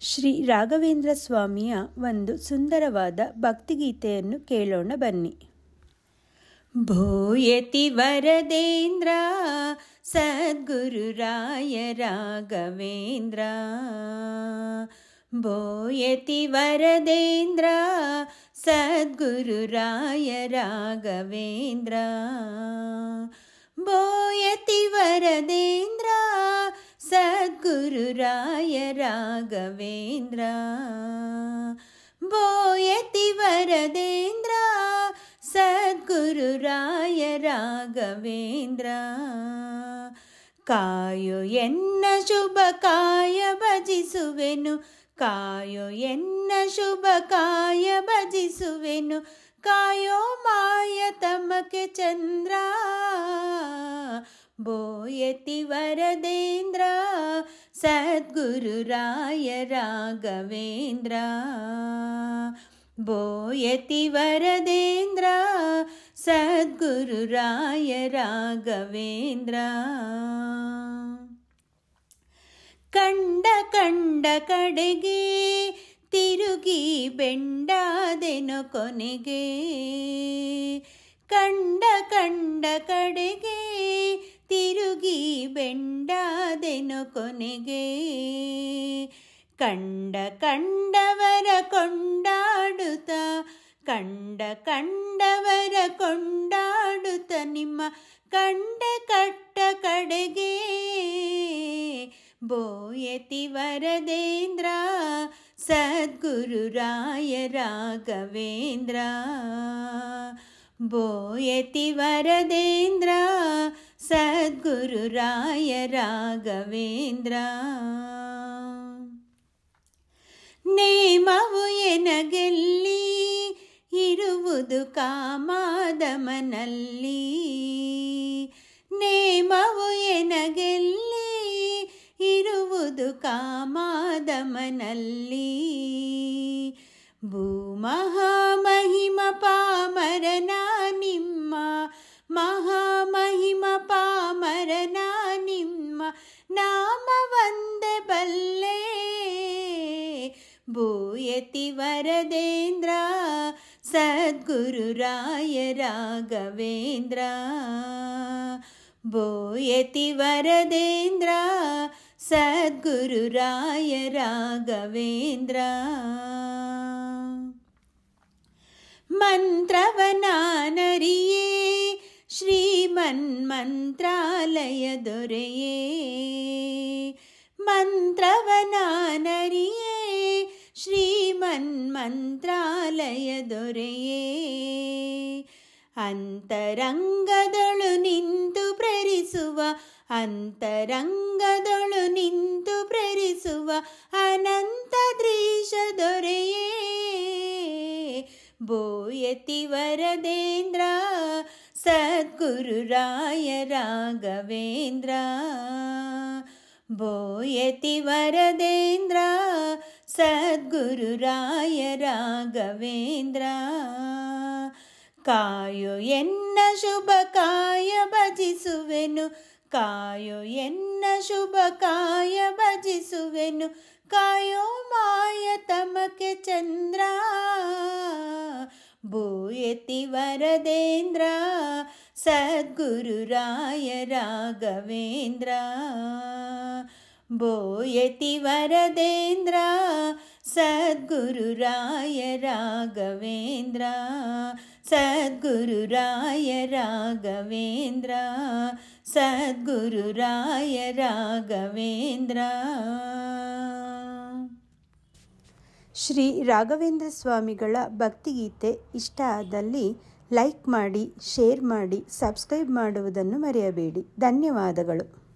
ಶ್ರೀ ರಾಘವೇಂದ್ರ ಸ್ವಾಮಿಯ ಒಂದು ಸುಂದರವಾದ ಭಕ್ತಿಗೀತೆಯನ್ನು ಕೇಳೋಣ ಬನ್ನಿ. ಭೂಯತಿ ವರದೇಂದ್ರ ಸದ್ಗುರುರಾಯ ರಾಘವೇಂದ್ರ, ಭೂಯತಿ ವರದೇಂದ್ರ ಸದ್ಗುರುರಾಯ ರಾಘವೇಂದ್ರ, ಭೂಯತಿ ವರದೇಂದ್ರ ಸದ್ಗುರುರಾಯ ರಾಘವೇಂದ್ರ, ಭೂಯತಿ ವರದೇಂದ್ರ ಸದ್ಗುರುರಾಯ ರಾಘವೇಂದ್ರ, ಕಾಯೋ ಎನ್ನ ಶುಭ ಕಾಯ ಭಜಿಸುವೆನು, ಕಾಯೋ ಎನ್ನ ಶುಭ ಕಾಯ ಭಜಿಸುವೆನು, ಕಾಯೋ ಮಾಯ ತಮಕೆ ಚಂದ್ರ, ಭೂಯತಿ ವರದೇಂದ್ರ ಸದ್ಗುರುರಾಯ ರಾಘವೇಂದ್ರ, ಭೂಯತಿ ವರದೇಂದ್ರ ಸದ್ಗುರುರಾಯ ರಾಘವೇಂದ್ರ. ಕಂಡ ಕಂಡ ಕಡೆಗೆ ತಿರುಗಿ ಬೆಂಡಾದೆನು ಕೊನೆಗೆ, ಕಂಡ ಕಂಡ ಕಡೆಗೆ ತಿರುಗಿ ಬೆಂಡಾದೆನು ಕೊನೆಗೆ, ಕಂಡ ಕಂಡವರ ಕೊಂಡಾಡುತ್ತ, ಕಂಡ ಕಂಡವರ ಕೊಂಡಾಡುತ್ತ ನಿಮ್ಮ ಕಂಡೆ ಕಟ್ಟ ಕಡೆಗೆ, ಭೂಯತಿ ವರದೇಂದ್ರ ಸದ್ಗುರುರಾಯ ರಾಘವೇಂದ್ರ, ಭೂಯತಿ ವರದೇಂದ್ರ ಸದ್ಗುರುರಾಯ ರಾಘವೇಂದ್ರ. ನೇಮವು ಎನಗೆಲ್ಲಿ ಇರುವುದು ಕಾಮಾದಮನಲ್ಲಿ, ನೇಮವು ಎನಗೆಲ್ಲಿ ಇರುವುದು ಕಾಮಾದಮನಲ್ಲಿ, ಭೂಮಹಾಮಹಿಮ ಪಾಮರನ ನಿಮ್ಮ, ಮಹಾಮಹಿಮ ಪಾಮರನ ನಿಮ್ಮ ನಾಮವಂದೆ ಬಲ್ಲೆ, ಭೂಯತಿ ವರದೇಂದ್ರ ಸದ್ಗುರುರಾಯ ರಾಘವೇಂದ್ರ, ಭೂಯತಿ ವರದೇಂದ್ರ ಸದ್ಗುರುರಾಯ ರಾಘವೇಂದ್ರ. ಮಂತ್ರವನಾನರಿಯೇ ಶ್ರೀಮನ್ಮಂತ್ರಾಲಯ ದೊರೆಯೇ, ಮಂತ್ರವನಾನರಿಯೇ ಶ್ರೀಮನ್ಮಂತ್ರಾಲಯ ದೊರೆಯೇ, ಅಂತರಂಗದೊಳು ನಿಂತು ಪ್ರೇರಿಸುವ, ಅಂತರಂಗದೊಳು ನಿಂತು ಪ್ರೇರಿಸುವ ಅನಂತದ್ರೀಶ ದೊರೆಯೇ, ಭೂಯತಿ ವರದೇಂದ್ರ ಸದ್ಗುರುರಾಯ ರಾಘವೇಂದ್ರ, ಭೂಯತಿ ವರದೇಂದ್ರ ಸದ್ಗುರುರಾಯ ರಾಘವೇಂದ್ರ. ಕಾಯೋ ಎನ್ನ ಶುಭ ಕಾಯ ಭಜಿಸುವೆನು, ಕಾಯೋ ಎನ್ನ ಶುಭ ಕಾಯ ಭಜಿಸುವೆನು, ಕಾಯೋ ಮಾಯ ತಮಕೆ ಚಂದ್ರ, ಭೂಯತಿ ವರದೇಂದ್ರ ಸದ್ಗುರುರಾಯ ರಾಘವೇಂದ್ರ, ಭೂಯತಿ ವರದೇಂದ್ರ ಸದ್ಗುರುರಾಯ ರಾಘವೇಂದ್ರ, ಸದ್ಗುರುರಾಯ ರಾಘವೇಂದ್ರ, ಸದ್ಗುರುರಾಯ ರಾಘವೇಂದ್ರ. ಶ್ರೀ ರಾಘವೇಂದ್ರ ಸ್ವಾಮಿಗಳ ಭಕ್ತಿಗೀತೆ ಇಷ್ಟ ಆದಲ್ಲಿ ಲೈಕ್ ಮಾಡಿ, ಶೇರ್ ಮಾಡಿ, ಸಬ್ಸ್ಕ್ರೈಬ್ ಮಾಡುವುದನ್ನು ಮರೆಯಬೇಡಿ. ಧನ್ಯವಾದಗಳು.